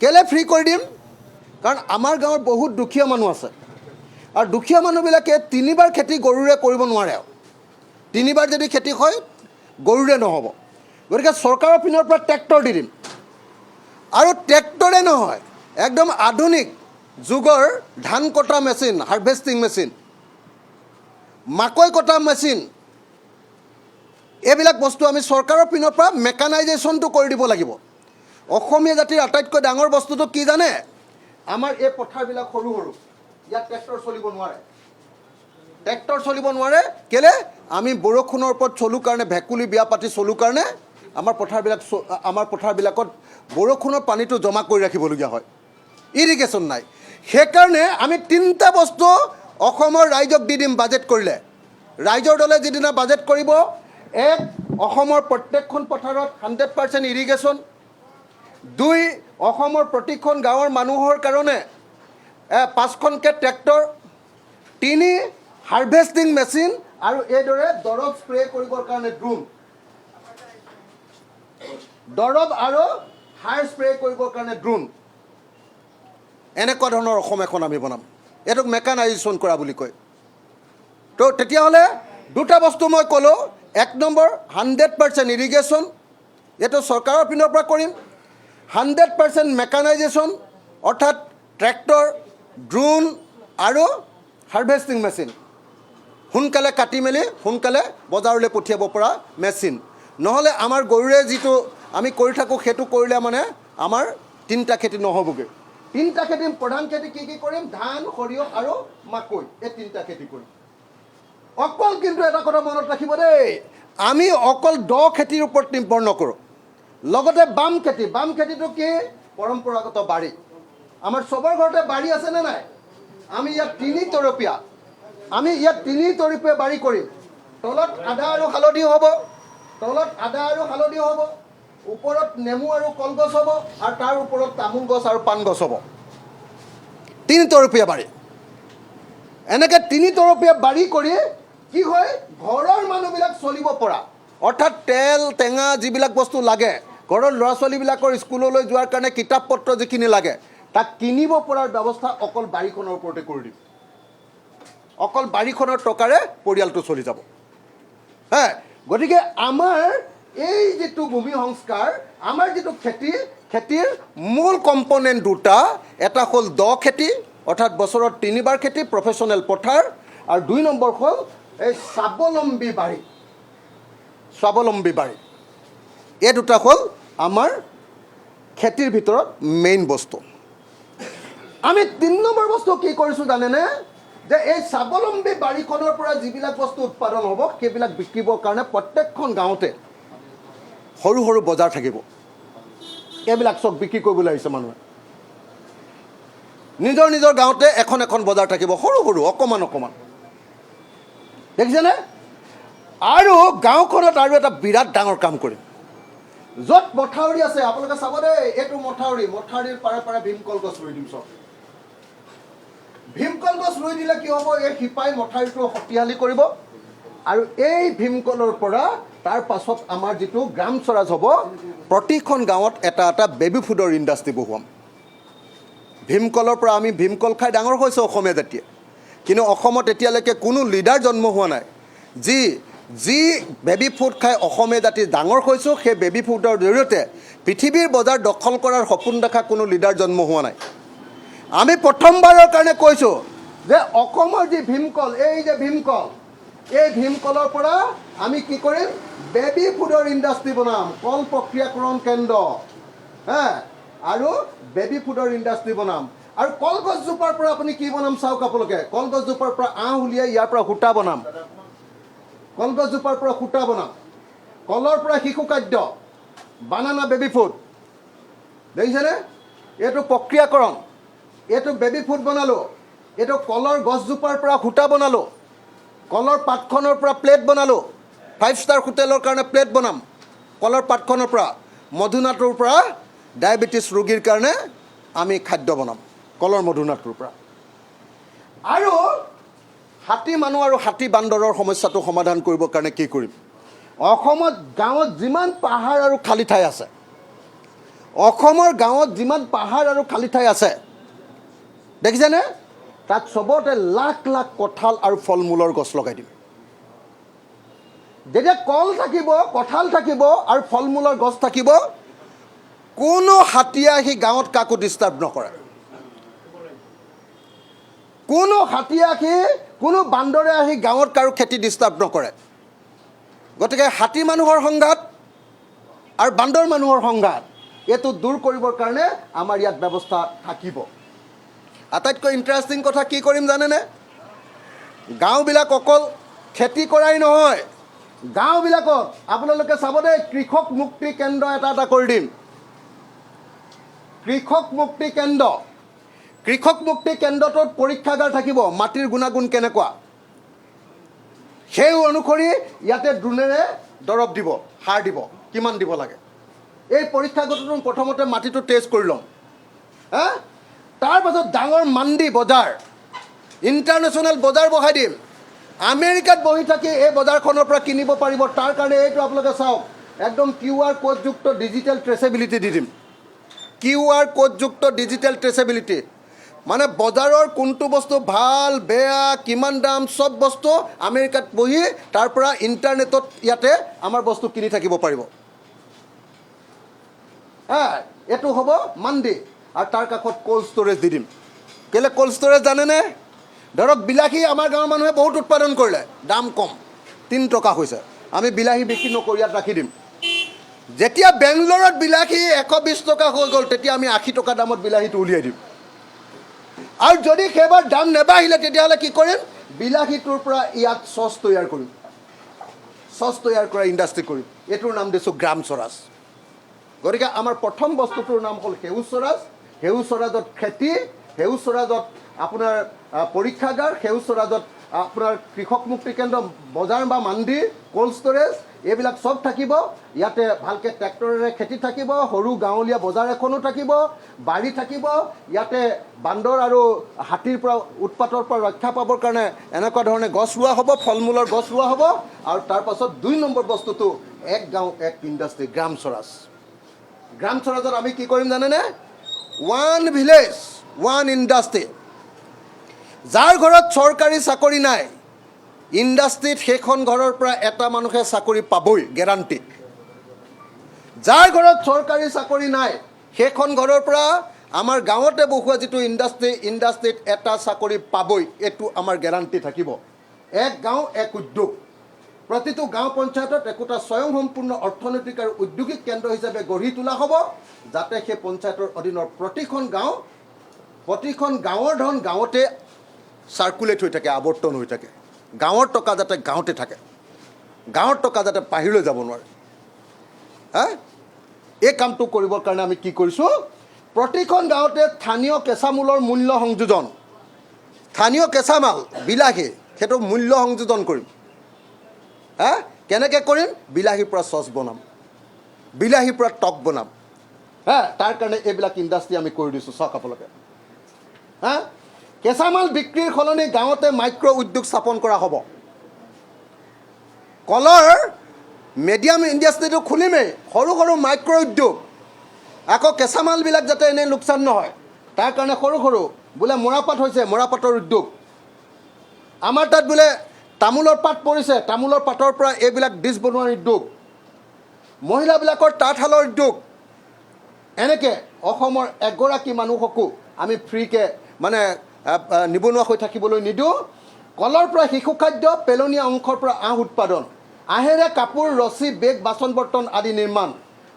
কেলে ফ্ৰী কৰি দিম কাৰণ আমাৰ গাঁৱত বহুত দুখীয়া মানুহ আছে আৰু দুখীয়া মানুহবিলাকে 3বাৰ খেতি গৰুৰে কৰিব নোৱাৰে তিনিবাৰ যদি খেতি হয় গৰুৰে নহ'ব গতিকে চৰকাৰৰ পিনৰ পৰা ট্ৰেক্টৰ দি দিম আৰু ট্ৰেক্টৰে নহয় একদম আধুনিক যুগৰ ধান কটা মেচিন হাৰ্ভেষ্টিং মেচিন মাকৈ কটা মেচিন এইবিলাক বস্তু আমি চৰকাৰৰ পিনৰ পৰা মেকানাইজেশ্যনটো কৰি দিব লাগিব অসমীয়া জাতিৰ আটাইতকৈ ডাঙৰ বস্তুটো কি জানে আমাৰ এই পথাৰবিলাক সৰু সৰু ইয়াত ট্ৰেক্টৰ চলিব নোৱাৰে কেলে আমি বৰষুণৰ ওপৰত চলোঁ কাৰণে ভেকুলী বিয়া পাতি চলোঁ কাৰণে আমাৰ পথাৰবিলাকত বৰষুণৰ পানীটো জমা কৰি ৰাখিবলগীয়া হয় ইৰিগেশ্যন নাই সেইকাৰণে আমি 3টা বস্তু অসমৰ ৰাইজক দি দিম বাজেট কৰিলে ৰাইজৰ দলে যিদিনা বাজেট কৰিব এক অসমৰ প্ৰত্যেকখন পথাৰত 100% ইৰিগেশ্যন 2 অসমৰ প্ৰতিখন গাঁৱৰ মানুহৰ কাৰণে 5খনকৈ ট্ৰেক্টৰ 3 হাৰ্ভেষ্টিং মেচিন আৰু এইদৰে দৰৱ স্প্ৰে কৰিবৰ কাৰণে ড্ৰোন দৰৱ আৰু সাৰ স্প্ৰে কৰিবৰ কাৰণে ড্ৰোন এনেকুৱা ধৰণৰ অসম এখন আমি বনাম এইটোক মেকানাইজেশ্যন কৰা বুলি কয় তো তেতিয়াহ'লে 2টা বস্তু মই ক'লোঁ 1 নম্বৰ 100% ইৰিগেশ্যন এইটো চৰকাৰৰ পিনৰ পৰা কৰিম 100% মেকানাইজেশ্যন অৰ্থাৎ ট্ৰেক্টৰ ড্ৰোন আৰু হাৰ্ভেষ্টিং মেচিন সোনকালে কাটি মেলি সোনকালে বজাৰলৈ পঠিয়াব পৰা মেচিন নহ'লে আমাৰ গৰুৰে যিটো আমি কৰি থাকোঁ সেইটো কৰিলে মানে আমাৰ 3টা খেতি নহ'বগৈ 3টা খেতি প্ৰধান খেতি কি কৰিম ধান সৰিয়হ আৰু মাকৈ এই 3টা খেতি কৰিম অকল কিন্তু এটা কথা মনত ৰাখিব দেই আমি অকল দ খেতিৰ ওপৰত নিৰ্ভৰ নকৰোঁ লগতে বাম খেতিটো কি পৰম্পৰাগত বাৰী আমাৰ চবৰ ঘৰতে বাৰী আছেনে নাই আমি ইয়াত 3 তৰপীয়া বাৰী কৰিম তলত আদা আৰু হালধি হ'ব ওপৰত নেমু আৰু কলগছ হ'ব আৰু তাৰ ওপৰত তামোল গছ আৰু পাণ গছ হ'ব 3 তৰপীয়া বাৰী এনেকৈ 3 তৰপীয়া বাৰী কৰি কি হয় ঘৰৰ মানুহবিলাক চলিব পৰা অৰ্থাৎ তেল টেঙা যিবিলাক বস্তু লাগে ঘৰৰ ল'ৰা ছোৱালীবিলাকৰ স্কুললৈ যোৱাৰ কাৰণে কিতাপ পত্ৰ যিখিনি লাগে তাক কিনিব পৰাৰ ব্যৱস্থা অকল বাৰীখনৰ ওপৰতে কৰি দিম অকল বাৰীখনৰ টকাৰে পৰিয়ালটো চলি যাব গতিকে আমাৰ এই যিটো ভূমি সংস্কাৰ আমাৰ যিটো খেতিৰ মূল কম্পনেণ্ট 2টা এটা হ'ল দ খেতি অৰ্থাৎ বছৰত 3বাৰ খেতি প্ৰফেশ্যনেল পথাৰ আৰু 2 নম্বৰ হ'ল এই স্বাৱলম্বী বাৰী এই 2টা হ'ল আমাৰ খেতিৰ ভিতৰত মেইন বস্তু আমি 3 নম্বৰ বস্তু কি কৰিছোঁ জানেনে যে এই স্বাৱলম্বী বাৰীখনৰ পৰা যিবিলাক বস্তু উৎপাদন হ'ব সেইবিলাক বিকিবৰ কাৰণে প্ৰত্যেকখন গাঁৱতে সৰু সৰু বজাৰ থাকিব এইবিলাক চব বিক্ৰী কৰিবলৈ আহিছে মানুহে নিজৰ গাঁৱতে এখন বজাৰ থাকিব সৰু অকণমান দেখিছেনে আৰু গাঁওখনত আৰু এটা বিৰাট ডাঙৰ কাম কৰিম য'ত মথাউৰি আছে আপোনালোকে চাব দেই এইটো মথাউৰিৰ পাৰে ভীমকল গছ ৰুই দিম চব ভীমকল গছ ৰুই দিলে কি হ'ব এই শিপাই মথাউৰিটো শক্তিশালী কৰিব আৰু এই ভীমকলৰ পৰা তাৰ পাছত আমাৰ যিটো গ্ৰাম স্বৰাজ হ'ব প্ৰতিখন গাঁৱত এটা বেবী ফুডৰ ইণ্ডাষ্ট্ৰী বহুৱাম ভীমকলৰ পৰা আমি ভীমকল খাই ডাঙৰ হৈছোঁ অসমীয়া জাতিয়ে কিন্তু অসমত এতিয়ালৈকে কোনো লিডাৰ জন্ম হোৱা নাই যি বেবী ফুড খাই অসমীয়া জাতি ডাঙৰ হৈছোঁ সেই বেবী ফুডৰ জৰিয়তে পৃথিৱীৰ বজাৰ দখল কৰাৰ সপোন দেখা কোনো লিডাৰ জন্ম হোৱা নাই আমি প্ৰথমবাৰৰ কাৰণে কৈছোঁ যে অসমৰ যি ভীমকল এই ভীমকলৰ পৰা আমি কি কৰিম বেবী ফুডৰ ইণ্ডাষ্ট্ৰী বনাম কল প্ৰক্ৰিয়াকৰণ কেন্দ্ৰ আৰু বেবী ফুডৰ ইণ্ডাষ্ট্ৰী বনাম আৰু কলগছজোপাৰ পৰা আপুনি কি বনাম চাওক আপোনালোকে কলগছজোপাৰ পৰা আঁহ উলিয়াই ইয়াৰ পৰা সূতা বনাম কলৰ পৰা শিশু খাদ্য বানানা বেবী ফুড দেখিছেনে এইটো প্ৰক্ৰিয়াকৰণ এইটো বেবী ফুড বনালোঁ এইটো কলৰ গছজোপাৰ পৰা সূতা বনালোঁ কলৰ পাতখনৰ পৰা প্লেট বনালোঁ 5-star হোটেলৰ কাৰণে প্লেট বনাম কলৰ পাতখনৰ পৰা মধুনাটোৰ পৰা ডায়েবেটিছ ৰোগীৰ কাৰণে আমি খাদ্য বনাম কলৰ মধুনাটোৰ পৰা আৰু হাতী মানুহ আৰু হাতী বান্দৰৰ সমস্যাটো সমাধান কৰিবৰ কাৰণে কি কৰিম অসমত গাঁৱত যিমান পাহাৰ আৰু খালী ঠাই আছে অসমৰ গাঁৱত যিমান পাহাৰ আৰু খালী ঠাই আছে দেখিছেনে, তাত চবতে লাখ লাখ কঁঠাল আৰু ফল মূলৰ গছ লগাই দিম। যেতিয়া কল থাকিব, কঁঠাল থাকিব আৰু ফল মূলৰ গছ থাকিব, কোনো হাতীয়ে আহি গাঁৱত কাকো ডিষ্টাৰ্ব নকৰে। কোনো হাতীয়ে আহি, কোনো বান্দৰে আহি গাঁৱত কাৰো খেতি ডিষ্টাৰ্ব নকৰে। গতিকে হাতী মানুহৰ সংঘাত আৰু বান্দৰ মানুহৰ সংঘাত এইটো দূৰ কৰিবৰ কাৰণে আমাৰ ইয়াত ব্যৱস্থা থাকিব। আটাইতকৈ ইণ্টাৰেষ্টিং কথা কি কৰিম জানেনে? গাঁওবিলাক অকল খেতি কৰাই নহয়, গাঁওবিলাকত আপোনালোকে চাব দেই, কৃষক মুক্তি কেন্দ্ৰ এটা কৰি দিম। কৃষক মুক্তি কেন্দ্ৰ, কৃষক মুক্তি কেন্দ্ৰটোত পৰীক্ষাগাৰ থাকিব, মাটিৰ গুণাগুণ কেনেকুৱা সেই অনুসৰি ইয়াতে ড্ৰোনেৰে দৰৱ দিব, সাৰ দিব, কিমান দিব লাগে। এই পৰীক্ষাগাৰটোত প্ৰথমতে মাটিটো টেষ্ট কৰি ল'ম। তাৰপাছত ডাঙৰ মাণ্ডি বজাৰ, ইণ্টাৰনেশ্যনেল বজাৰ বহাই দিম। আমেৰিকাত বহি থাকি এই বজাৰখনৰ পৰা কিনিব পাৰিব। তাৰ কাৰণে এইটো আপোনালোকে চাওক, একদম QR কোডযুক্ত ডিজিটেল ট্ৰেচেবিলিটি দি দিম। QR কোডযুক্ত ডিজিটেল ট্ৰেচেবিলিটি মানে বজাৰৰ কোনটো বস্তু ভাল বেয়া কিমান দাম চব বস্তু আমেৰিকাত বহি তাৰ পৰা ইণ্টাৰনেটত ইয়াতে আমাৰ বস্তু কিনি থাকিব পাৰিব। এইটো হ'ব মাণ্ডি, আৰু তাৰ কাষত কোল্ড ষ্ট'ৰেজ দি দিম। কেলৈ কোল্ড ষ্ট'ৰেজ জানেনে? ধৰক বিলাহী আমাৰ গাঁৱৰ মানুহে বহুত উৎপাদন কৰিলে, দাম কম, 3 টকা হৈছে, আমি বিলাহী বিক্ৰী নকৰি ইয়াত ৰাখি দিম। যেতিয়া বেংগলোৰত বিলাহী 120 টকা হৈ গ'ল, তেতিয়া আমি 80 টকা দামত বিলাহীটো উলিয়াই দিম। আৰু যদি সেইবাৰ দাম নেবাঢ়িলে তেতিয়াহ'লে কি কৰিম? বিলাহীটোৰ পৰা ইয়াত চচ তৈয়াৰ কৰিম, চচ তৈয়াৰ কৰা ইণ্ডাষ্ট্ৰি কৰিম। এইটোৰ নাম দিছোঁ গ্ৰাম স্বৰাজ। গতিকে আমাৰ প্ৰথম বস্তুটোৰ নাম হ'ল সেউজ স্বৰাজ। সেউজ স্বৰাজত খেতি, সেউজ স্বৰাজত আপোনাৰ পৰীক্ষাগাৰ, সেউজ স্বৰাজত আপোনাৰ কৃষক মুক্তি কেন্দ্ৰ, বজাৰ বা মাণ্ডি, কোল্ড ষ্ট'ৰেজ এইবিলাক চব থাকিব। ইয়াতে ভালকৈ ট্ৰেক্টৰেৰে খেতি থাকিব, সৰু গাঁৱলীয়া বজাৰ এখনো থাকিব, বাৰী থাকিব। ইয়াতে বান্দৰ আৰু হাতীৰ পৰা উৎপাতৰ পৰা ৰক্ষা পাবৰ কাৰণে এনেকুৱা ধৰণে গছ ৰোৱা হ'ব, ফল মূলৰ গছ ৰোৱা হ'ব। আৰু তাৰপাছত 2 নম্বৰ বস্তুটো এক গাঁও এক ইণ্ডাষ্ট্ৰি, গ্ৰাম স্বৰাজ। গ্ৰাম স্বৰাজত আমি কি কৰিম জানেনে? 1 ভিলেজ 1 ইণ্ডাষ্ট্ৰি। যাৰ ঘৰত চৰকাৰী চাকৰি নাই, ইণ্ডাষ্ট্ৰিত সেইখন ঘৰৰ পৰা এটা মানুহে চাকৰি পাবই, গেৰাণ্টি। যাৰ ঘৰত চৰকাৰী চাকৰি নাই, সেইখন ঘৰৰ পৰা আমাৰ গাঁৱতে বহুৱা যিটো ইণ্ডাষ্ট্ৰিত এটা চাকৰি পাবই, এইটো আমাৰ গেৰাণ্টি থাকিব। এক গাঁও এক উদ্যোগ। প্ৰতিটো গাঁও পঞ্চায়তত একোটা স্বয়ংসম্পূৰ্ণ অৰ্থনৈতিক আৰু উদ্যোগিক কেন্দ্ৰ হিচাপে গঢ়ি তোলা হ'ব, যাতে সেই পঞ্চায়তৰ অধীনৰ প্ৰতিখন গাঁৱৰ ধন গাঁৱতে চাৰ্কুলেট হৈ থাকে, আৱৰ্তন হৈ থাকে। গাঁৱৰ টকা যাতে গাঁৱতে থাকে, গাঁৱৰ টকা যাতে বাহিৰলৈ যাব নোৱাৰে। এই কামটো কৰিবৰ কাৰণে আমি কি কৰিছোঁ? প্ৰতিখন গাঁৱতে স্থানীয় কেঁচামালৰ মূল্য সংযোজন, স্থানীয় কেঁচামাল বিলাহী, সেইটো মূল্য সংযোজন কৰিম। কেনেকৈ কৰিম? বিলাহীৰ পৰা চচ বনাম, বিলাহীৰ পৰা টক বনাম। তাৰ কাৰণে এইবিলাক ইণ্ডাষ্ট্ৰি আমি কৰি দিছোঁ, চাওক আপোনালোকে। কেঁচামাল বিক্ৰীৰ সলনি গাঁৱতে মাইক্ৰ উদ্যোগ স্থাপন কৰা হ'ব। কলৰ মিডিয়াম ইণ্ডাষ্ট্ৰিটো খুলিমেই, সৰু সৰু মাইক্ৰ উদ্যোগ। আকৌ কেঁচামালবিলাক যাতে এনেই লোকচান নহয়, তাৰ কাৰণে সৰু সৰু বোলে মৰাপাট হৈছে, মৰাপাটৰ উদ্যোগ। আমাৰ তাত বোলে তামোলৰ পাত পৰিছে, তামোলৰ পাতৰ পৰা এইবিলাক ডিছ বনোৱাৰ উদ্যোগ। মহিলাবিলাকৰ তাঁতশালৰ উদ্যোগ। এনেকৈ অসমৰ এগৰাকী মানুহকো আমি ফ্ৰীকৈ মানে নিবনুৱা হৈ থাকিবলৈ নিদিওঁ। কলৰ পৰা শিশু খাদ্য, পেলনীয়া অংশৰ পৰা আঁহ উৎপাদন, আহেৰে কাপোৰ, ৰছী, বেগ, বাচন বৰ্তন আদি নিৰ্মাণ।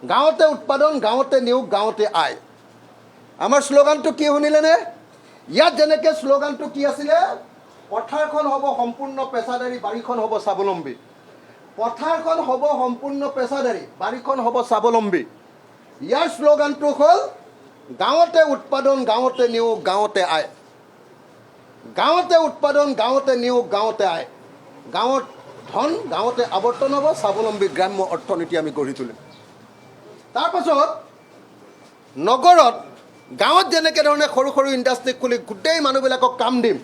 গাঁৱতে উৎপাদন, গাঁৱতে নিয়োগ, গাঁৱতে আয়। আমাৰ শ্লোগানটো কি শুনিলেনে? ইয়াত যেনেকৈ শ্লোগানটো কি আছিলে? পথাৰখন হ'ব সম্পূৰ্ণ পেচাদাৰী, বাৰীখন হ'ব স্বাৱলম্বী। পথাৰখন হ'ব সম্পূৰ্ণ পেচাদাৰী, বাৰীখন হ'ব স্বাৱলম্বী। ইয়াৰ শ্লোগানটো হ'ল গাঁৱতে উৎপাদন, গাঁৱতে নিয়োগ, গাঁৱতে আয়। গাঁৱতে উৎপাদন, গাঁৱতে নিয়োগ, গাঁৱতে আয়। গাঁৱত ধন গাঁৱতে আৱৰ্তন হ'ব, স্বাৱলম্বী গ্ৰাম্য অৰ্থনীতি আমি গঢ়ি তুলিম। তাৰপাছত নগৰত, গাঁৱত যেনেকৈ ধৰণে সৰু সৰু ইণ্ডাষ্ট্ৰি খুলি গোটেই মানুহবিলাকক কাম দিম।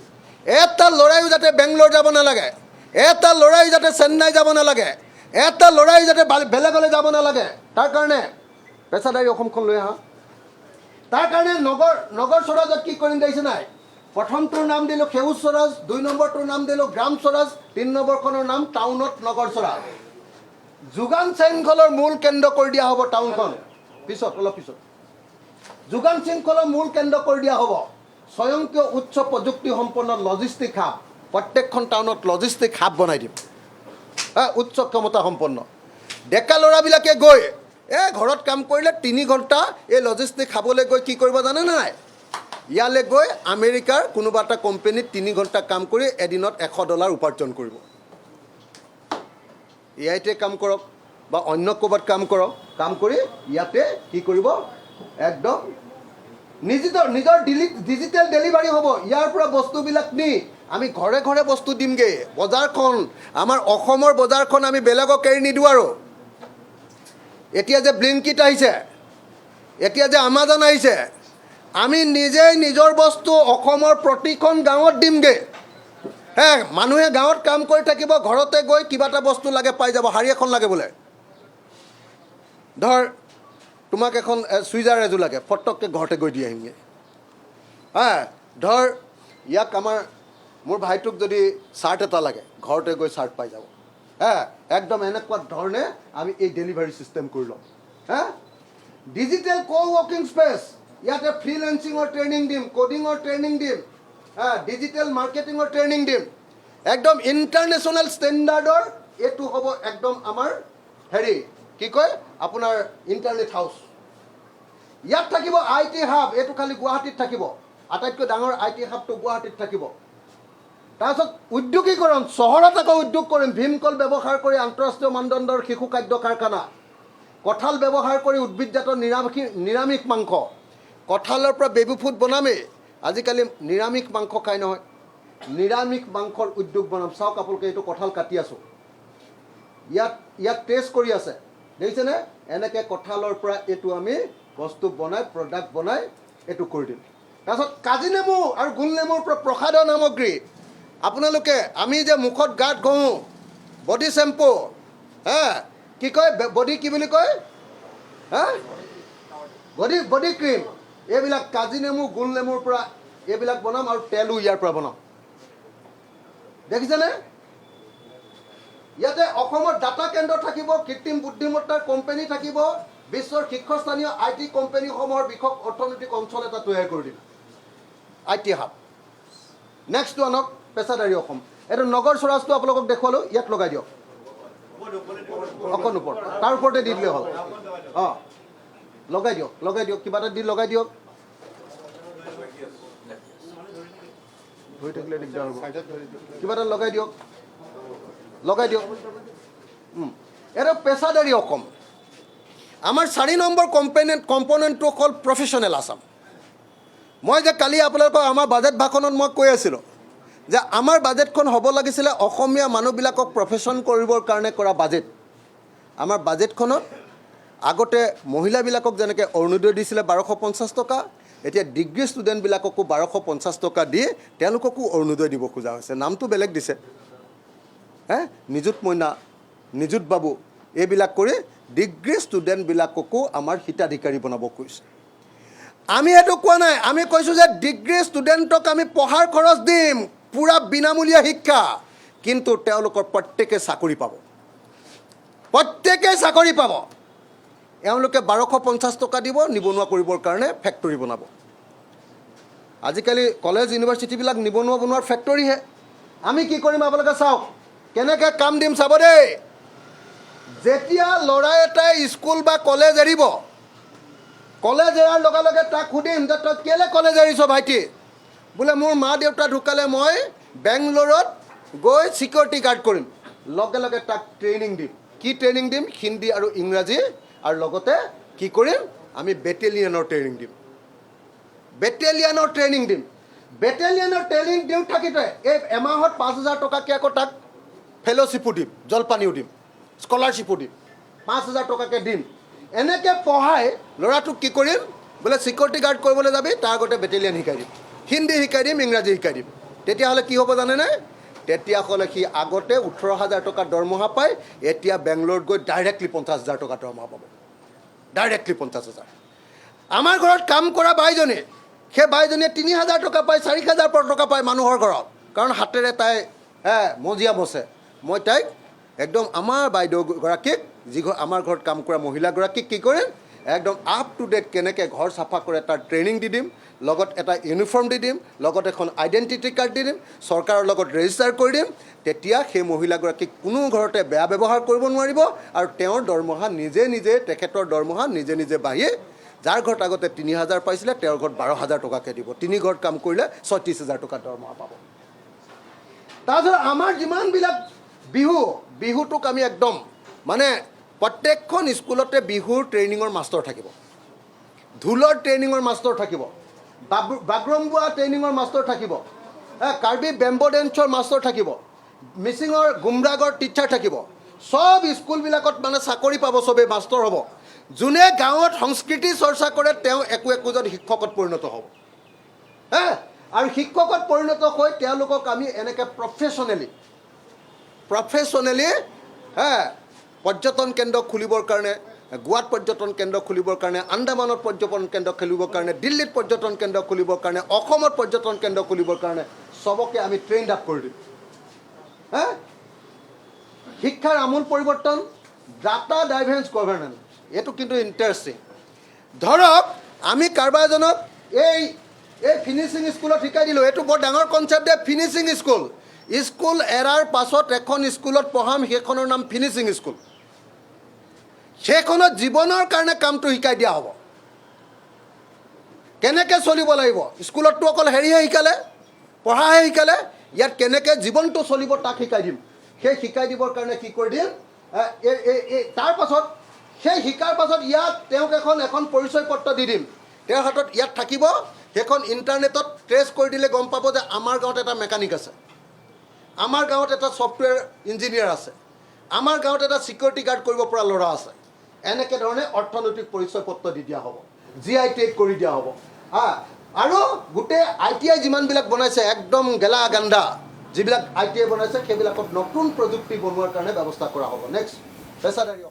এটা ল'ৰাইও যাতে বেংগলোৰ যাব নালাগে, এটা ল'ৰাই যাতে চেন্নাই যাব নালাগে, এটা ল'ৰাই যাতে বেলেগলৈ যাব নালাগে। তাৰ কাৰণে পেছাদাৰী অসমখন লৈ আহা তাৰ কাৰণে নগৰ স্বৰাজত কি কৰিম দেখিছে নাই প্ৰথমটোৰ নাম দিলোঁ সেউজ স্বৰাজ 2 নম্বৰটোৰ নাম দিলোঁ গ্ৰাম স্বৰাজ 3 নম্বৰখনৰ নাম টাউনত নগৰ স্বৰাজ যোগান শৃংখলৰ মূল কেন্দ্ৰ কৰি দিয়া হ'ব টাউনখন অলপ পিছত যোগান শৃংখলৰ মূল কেন্দ্ৰ কৰি দিয়া হ'ব স্বয়ংক্ৰিয় উচ্চ প্ৰযুক্তি সম্পন্ন লজিষ্টিক হাব প্ৰত্যেকখন টাউনত লজিষ্টিক হাব বনাই দিম উচ্চ ক্ষমতা সম্পন্ন ডেকা ল'ৰাবিলাকে গৈ ঘৰত কাম কৰিলে 3 ঘণ্টা এই লজিষ্টিক হাবলৈ গৈ কি কৰিব জানে নাই ইয়ালৈ গৈ আমেৰিকাৰ কোনোবা এটা কোম্পানীত 3 ঘণ্টা কাম কৰি এদিনত $100 উপাৰ্জন কৰিব ইয়াতে কাম কৰক বা অন্য ক'ৰবাত কাম কৰক কাম কৰি ইয়াতে কি কৰিব একদম নিজৰ ডিজিটেল ডেলিভাৰী হ'ব ইয়াৰ পৰা বস্তুবিলাক নি আমি ঘৰে ঘৰে বস্তু দিমগৈ বজাৰখন আমাৰ অসমৰ বজাৰখন আমি বেলেগক এৰি নিদিওঁ আৰু এতিয়া যে ব্লিংকিট আহিছে এতিয়া যে আমাজন আহিছে আমি নিজেই নিজৰ বস্তু অসমৰ প্ৰতিখন গাঁৱত দিমগৈ মানুহে গাঁৱত কাম কৰি থাকিব ঘৰতে গৈ কিবা এটা বস্তু লাগে পাই যাব শাৰী এখন লাগে বোলে ধৰ তোমাক এখন চুইজাৰ এযোৰ লাগে ফটককৈ ঘৰতে গৈ দি আহিমগৈ ধৰ ইয়াক মোৰ ভাইটোক যদি চাৰ্ট এটা লাগে ঘৰতে গৈ চাৰ্ট পাই যাব একদম এনেকুৱা ধৰণে আমি এই ডেলিভাৰী চিষ্টেম কৰি ল'ম ডিজিটেল ৱৰ্কিং স্পেচ ইয়াতে ফ্ৰিলেন্সিঙৰ ট্ৰেইনিং দিম কোডিঙৰ ট্ৰেইনিং দিম ডিজিটেল মাৰ্কেটিঙৰ ট্ৰেইনিং দিম একদম ইণ্টাৰনেশ্যনেল ষ্টেণ্ডাৰ্ডৰ এইটো হ'ব একদম আমাৰ কি কয় আপোনাৰ ইণ্টাৰনেট হাউচ ইয়াত থাকিব IT হাব এইটো খালি গুৱাহাটীত থাকিব আটাইতকৈ ডাঙৰ IT হাবটো গুৱাহাটীত থাকিব তাৰপিছত উদ্যোগীকৰণ চহৰত আকৌ উদ্যোগ কৰিম ভীমকল ব্যৱহাৰ কৰি আন্তঃৰাষ্ট্ৰীয় মানদণ্ডৰ শিশু খাদ্য কাৰখানা কঁঠাল ব্যৱহাৰ কৰি উদ্ভিদজাত নিৰামিষ মাংস কঁঠালৰ পৰা বেবি ফুড বনামেই আজিকালি নিৰামিষ মাংস খাই নহয় নিৰামিষ মাংসৰ উদ্যোগ বনাম চাওক আপোনালোকে এইটো কঁঠাল কাটি আছোঁ ইয়াত টেষ্ট কৰি আছে দেখিছেনে এনেকৈ কঁঠালৰ পৰা এইটো আমি বস্তু বনাই প্ৰডাক্ট বনাই এইটো কৰি দিম তাৰপিছত কাজি নেমু আৰু গোল নেমুৰ পৰা প্ৰসাদৰ সামগ্ৰী আপোনালোকে আমি যে মুখত গাত ঘঁহোঁ বডি শ্বেম্পু কি কয় বডি কি বুলি কয় বডি ক্ৰীম এইবিলাক কাজি নেমু গোল নেমুৰ পৰা এইবিলাক বনাম আৰু তেলো ইয়াৰ পৰা বনাম দেখিছেনে ইয়াতে অসমৰ ডাটা কেন্দ্ৰ থাকিব কৃত্ৰিম বুদ্ধিমত্তাৰ কোম্পানী থাকিব বিশ্বৰ শীৰ্ষস্থানীয় IT কোম্পানীসমূহৰ বিষয়ক অৰ্থনৈতিক অঞ্চল এটা তৈয়াৰ কৰি দিম IT হাব নেক্সটটো আনক পেছাদাৰী অসম এইটো নগৰ স্বৰাজটো আপোনালোকক দেখুৱালোঁ ইয়াত লগাই দিয়ক অকণ ওপৰত তাৰ ওপৰতে দি দিলে হ'ল লগাই দিয়ক কিবা এটা দি লগাই দিয়ক হৈ থাকিলে দিগদাৰ হ'ব কিবা এটা লগাই দিয়ক এইটো পেছাদাৰী অসম আমাৰ 4 নম্বৰ কম্পনেণ্টটো হ'ল প্ৰফেশ্যনেল আছাম মই যে কালি আপোনালোকক আমাৰ বাজেট ভাষণত মই কৈ আছিলোঁ যে আমাৰ বাজেটখন হ'ব লাগিছিলে অসমীয়া মানুহবিলাকক প্ৰফেশ্যন কৰিবৰ কাৰণে কৰা বাজেট আমাৰ বাজেটখনত আগতে মহিলাবিলাকক যেনেকৈ অৰুণোদয় দিছিলে 1250 টকা এতিয়া ডিগ্ৰী ষ্টুডেণ্টবিলাককো 1250 টকা দি তেওঁলোককো অৰুণোদয় দিব খোজা হৈছে নামটো বেলেগ দিছে নিযুত মইনা নিযুত বাবু এইবিলাক কৰি ডিগ্ৰী ষ্টুডেণ্টবিলাককো আমাৰ হিতাধিকাৰী বনাব কৈছে আমি এইটো কোৱা নাই আমি কৈছোঁ যে ডিগ্ৰী ষ্টুডেণ্টক আমি পঢ়াৰ খৰচ দিম পুৰা বিনামূলীয়া শিক্ষা কিন্তু তেওঁলোকৰ প্ৰত্যেকে চাকৰি পাব এওঁলোকে 1250 টকা দিব নিবনুৱা কৰিবৰ কাৰণে ফেক্টৰী বনাব আজিকালি কলেজ ইউনিভাৰ্চিটিবিলাক নিবনুৱা বনোৱাৰ ফেক্টৰীহে আমি কি কৰিম আপোনালোকে চাওক কেনেকৈ কাম দিম চাব দেই যেতিয়া ল'ৰা এটাই স্কুল বা কলেজ এৰিব কলেজ এৰাৰ লগে লগে তাক সুধিম যে তই কেলৈ কলেজ এৰিছ ভাইটি বোলে মোৰ মা দেউতা ঢুকালে মই বেংগলোৰত গৈ চিকিউৰিটি গাৰ্ড কৰিম লগে লগে তাক ট্ৰেইনিং দিম কি ট্ৰেইনিং দিম হিন্দী আৰু ইংৰাজী আৰু লগতে কি কৰিম আমি বেটেলিয়নৰ ট্ৰেইনিং দিওঁ থাকিতে এই এমাহত 5000 টকাকৈ আকৌ তাক ফেল'শ্বিপো দিম জলপানীও দিম স্কলাৰশ্বিপো দিম 5000 টকাকৈ দিম এনেকৈ পঢ়াই ল'ৰাটোক কি কৰিম বোলে চিকিউৰিটি গাৰ্ড কৰিবলৈ যাবি তাৰ আগতে বেটেলিয়ন শিকাই দিম হিন্দী শিকাই দিম ইংৰাজী শিকাই দিম তেতিয়াহ'লে কি হ'ব জানেনে তেতিয়াহ'লে সি আগতে 18000 টকা দৰমহা পায় এতিয়া বেংগলোৰত গৈ ডাইৰেক্টলি 50000 টকা দৰমহা পাব ডাইৰেক্টলি 50,000 আমাৰ ঘৰত কাম কৰা বাইজনী সেই বাইজনীয়ে 3,000 টকা পায় 4,000 টকা পায় মানুহৰ ঘৰত কাৰণ হাতেৰে তাই মজিয়া বসে মই তাইক একদম আমাৰ বাইদেউগৰাকীক যি আমাৰ ঘৰত কাম কৰা মহিলাগৰাকীক কি কৰিম একদম আপ টু ডেট কেনেকৈ ঘৰ চাফা কৰে তাৰ ট্ৰেইনিং দি দিম লগত এটা ইউনিফৰ্ম দি দিম লগত এখন আইডেণ্টিটি কাৰ্ড দি দিম চৰকাৰৰ লগত ৰেজিষ্টাৰ কৰি দিম তেতিয়া সেই মহিলাগৰাকীক কোনো ঘৰতে বেয়া ব্যৱহাৰ কৰিব নোৱাৰিব আৰু তেওঁৰ দৰমহা নিজে নিজে তেখেতৰ দৰমহা নিজে নিজে বাঢ়ি যাৰ ঘৰত আগতে 3,000 পাইছিলে তেওঁৰ ঘৰত 12,000 টকাকৈ দিব 3 ঘৰত কাম কৰিলে 36,000 টকা দৰমহা পাব তাৰপিছত আমাৰ যিমানবিলাক বিহুটোক আমি একদম মানে প্ৰত্যেকখন স্কুলতে বিহুৰ ট্ৰেইনিঙৰ মাষ্টৰ থাকিব ঢোলৰ ট্ৰেইনিঙৰ মাষ্টৰ থাকিব বাগৰুম্বা ট্ৰেইনিঙৰ মাষ্টৰ থাকিব কাৰ্বি বেম্বো ডেন্সৰ মাষ্টৰ থাকিব মিচিঙৰ গুমৰাগৰ টিচাৰ থাকিব সব স্কুলবিলাকত মানে চাকৰি পাব চবেই মাষ্টৰ হ'ব যোনে গাঁৱত সংস্কৃতি চৰ্চা কৰে তেওঁ একোজন শিক্ষকত পৰিণত হ'ব আৰু শিক্ষকত পৰিণত হৈ তেওঁলোকক আমি এনেকৈ প্ৰফেশ্যনেলি পৰ্যটন কেন্দ্ৰ খুলিবৰ কাৰণে গোৱাত পৰ্যটন কেন্দ্ৰ খুলিবৰ কাৰণে আন্দামানত পৰ্যটন কেন্দ্ৰ খুলিবৰ কাৰণে দিল্লীত পৰ্যটন কেন্দ্ৰ খুলিবৰ কাৰণে অসমত পৰ্যটন কেন্দ্ৰ খুলিবৰ কাৰণে সবকে আমি ট্ৰেইন আপ কৰি দিম শিক্ষাৰ আমূল পৰিৱৰ্তন ডাটা ড্ৰাইভেন গভৰ্নেন্স এইটো কিন্তু ইণ্টাৰেষ্টিং ধৰক আমি কাৰোবাৰ এজনক এই ফিনিচিং স্কুলত শিকাই দিলোঁ এইটো বৰ ডাঙৰ কনচেপ্ট দে ফিনিচিং স্কুল এৰাৰ পাছত এখন স্কুলত পঢ়াম সেইখনৰ নাম ফিনিচিং স্কুল সেইখনত জীৱনৰ কাৰণে কামটো শিকাই দিয়া হ'ব কেনেকৈ চলিব লাগিব স্কুলততো অকল হেৰিহে শিকালে পঢ়াহে শিকালে ইয়াত কেনেকৈ জীৱনটো চলিব তাক শিকাই দিম সেই শিকাই দিবৰ কাৰণে কি কৰি দিম তাৰ পাছত সেই শিকাৰ পাছত ইয়াত তেওঁক এখন পৰিচয় পত্ৰ দি দিম তেওঁৰ হাতত ইয়াত থাকিব সেইখন ইণ্টাৰনেটত ট্ৰেছ কৰি দিলে গম পাব যে আমাৰ গাঁৱত এটা মেকানিক আছে আমাৰ গাঁৱত এটা ছফ্টৱেৰ ইঞ্জিনিয়াৰ আছে আমাৰ গাঁৱত এটা ছিকিউৰিটি গাৰ্ড কৰিব পৰা ল'ৰা আছে এনেকৈ ধৰণে অৰ্থনৈতিক পৰিচয় পত্ৰ দি দিয়া হ'ব GI টেগ কৰি দিয়া হ'ব আৰু গোটেই ITI যিমানবিলাক বনাইছে একদম গেলা গান্ধা যিবিলাক ITI বনাইছে সেইবিলাকত নতুন প্ৰযুক্তি বনোৱাৰ কাৰণে ব্যৱস্থা কৰা হ'ব নেক্সট পেছাদাৰী